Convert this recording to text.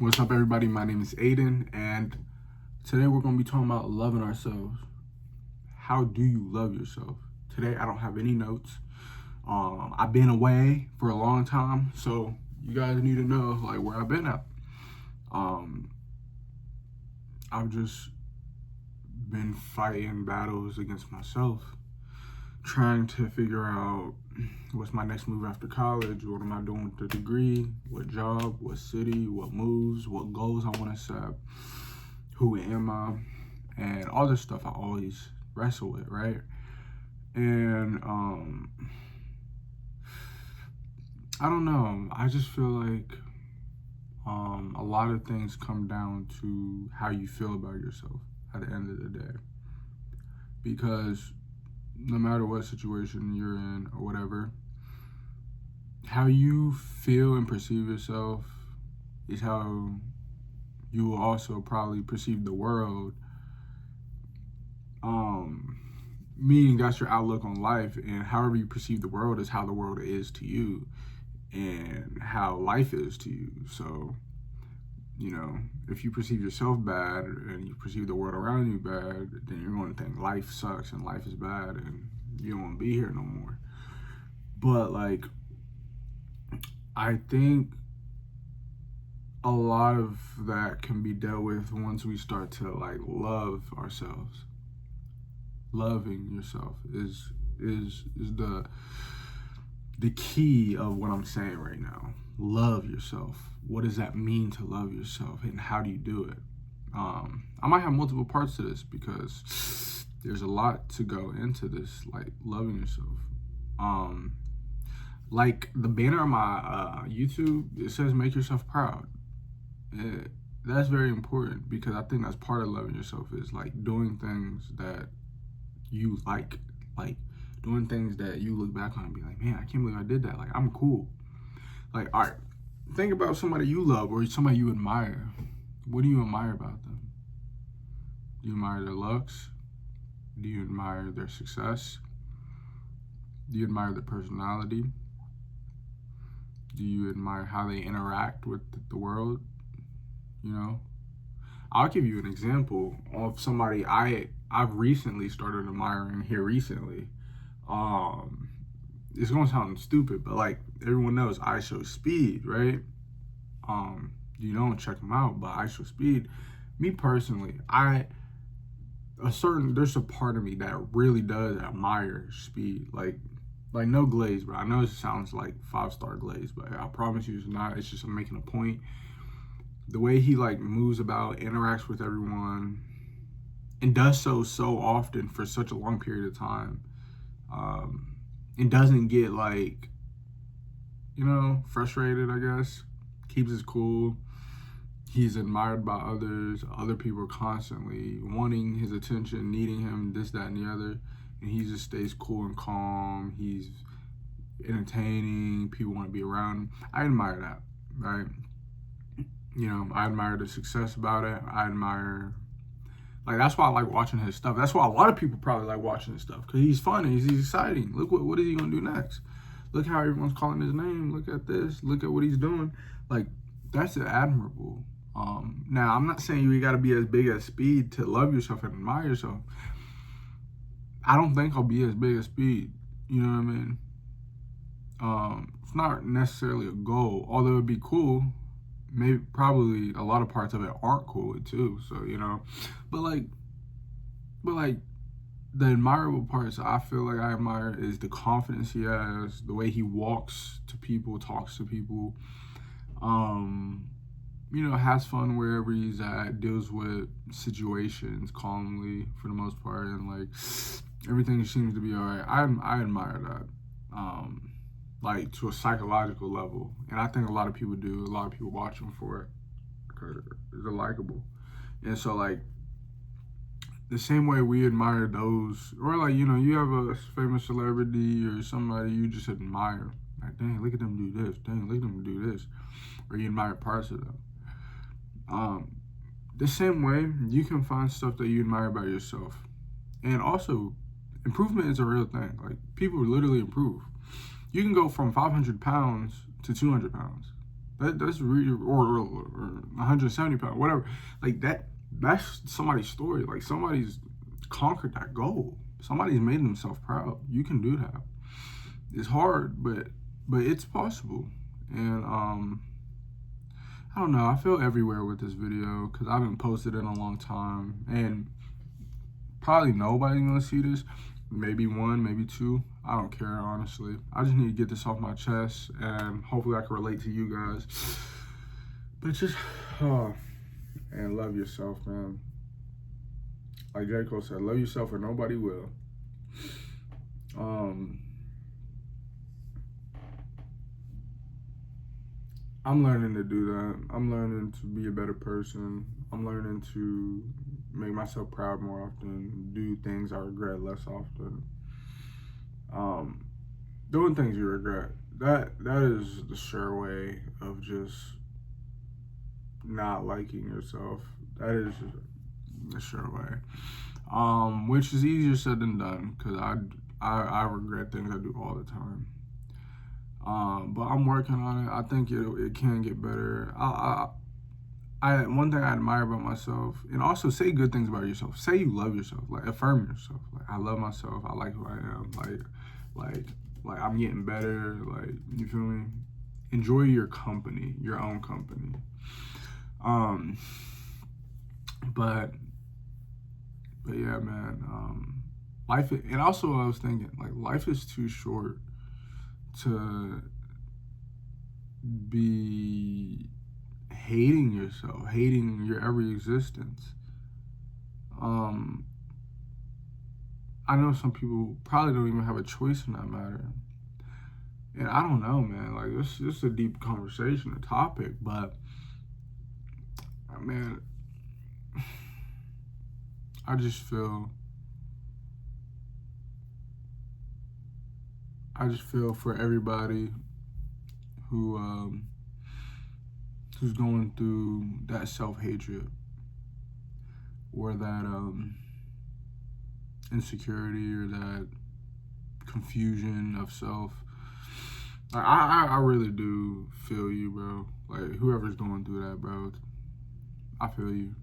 What's up, everybody? My name is Aiden, and today we're going to be talking about loving ourselves. How do you love yourself? Today, I don't have any notes. I've been away for a long time, so you guys need to know like where I've been at. Um, I've just been fighting battles against myself, trying to figure out what's my next move after college. What am I doing with the degree? What job? What city? What moves? What goals I want to set? Who am I? And all this stuff I always wrestle with, right? And I don't know. I just feel like a lot of things come down to how you feel about yourself at the end of the day. Because no matter what situation you're in or whatever, how you feel and perceive yourself is how you will also probably perceive the world. Meaning that's your outlook on life, and however you perceive the world is how the world is to you and how life is to you. So, if you perceive yourself bad and you perceive the world around you bad, then you're going to think life sucks and life is bad and you don't want to be here no more. But like, I think a lot of that can be dealt with once we start to like love ourselves. Loving yourself is the key of what I'm saying right now. Love yourself. What does that mean to love yourself, and how do you do it? I might have multiple parts to this because there's a lot to go into this, like loving yourself. Like the banner on my YouTube, it says "Make yourself proud." That's very important because I think that's part of loving yourself is like doing things that you like doing things that you look back on and be like, man, I can't believe I did that. Like, I'm cool. Like, all right, think about somebody you love or somebody you admire. What do you admire about them? Do you admire their looks? Do you admire their success? Do you admire their personality? Do you admire how they interact with the world? I'll give you an example of somebody I've recently started admiring here recently. It's gonna sound stupid, but like everyone knows, IShowSpeed, right? You don't check them out, but IShowSpeed. Me personally, there's a part of me that really does admire speed, like no glaze, bro. I know it sounds like 5-star glaze, but I promise you it's not. It's just I'm making a point. The way he like moves about, interacts with everyone, and does so often for such a long period of time, and doesn't get like, frustrated, I guess. Keeps his cool. He's admired by others. Other people are constantly wanting his attention, needing him, this, that, and the other. And he just stays cool and calm. He's entertaining. People want to be around him. I admire that, right? I admire the success about it. I admire, like, that's why I like watching his stuff. That's why a lot of people probably like watching his stuff, because he's funny, he's exciting. Look, what is he going to do next? Look how everyone's calling his name. Look at this. Look at what he's doing. Like, that's admirable. Now, I'm not saying you got to be as big as Speed to love yourself and admire yourself. I don't think I'll be as big as Speed. You know what I mean? It's not necessarily a goal, although it'd be cool. Maybe probably a lot of parts of it aren't cool too. So but like the admirable parts I feel like I admire is the confidence he has, the way he walks to people, talks to people, has fun wherever he's at, deals with situations calmly for the most part, and like everything seems to be all right. I admire that. Like to a psychological level, and I think a lot of people do. A lot of people watch him for it because they're likable, and so like the same way we admire those, or like you have a famous celebrity or somebody you just admire. Like, dang, look at them do this. Dang, look at them do this, or you admire parts of them. The same way you can find stuff that you admire about yourself, and also improvement is a real thing. Like, people literally improve. You can go from 500 pounds to 200 pounds. That's really, or 170 pounds, whatever. Like that's somebody's story. Like somebody's conquered that goal. Somebody's made themselves proud. You can do that. It's hard, but it's possible. And I don't know. I feel everywhere with this video because I haven't posted in a long time, and probably nobody's gonna see this. Maybe one, maybe two. I don't care, honestly. I just need to get this off my chest, and hopefully I can relate to you guys. But just, and love yourself, man. Like J. Cole said, love yourself or nobody will. I'm learning to do that. I'm learning to be a better person. I'm learning to make myself proud more often, do things I regret less often. Doing things you regret. That is the sure way of just not liking yourself. That is the sure way. Which is easier said than done because I regret things I do all the time. But I'm working on it. I think it can get better. One thing I admire about myself, and also say good things about yourself. Say you love yourself. Like affirm yourself. Like I love myself. I like who I am. Like I'm getting better. Like you feel me? Enjoy your company, your own company. But yeah, man. Life, and also I was thinking like life is too short to be hating yourself, hating your every existence. I know some people probably don't even have a choice in that matter. And I don't know, man, like this is a deep conversation, a topic, but man, I just feel for everybody who's going through that self-hatred or that insecurity or that confusion of self. I really do feel you, bro. Like whoever's going through that, bro, I feel you.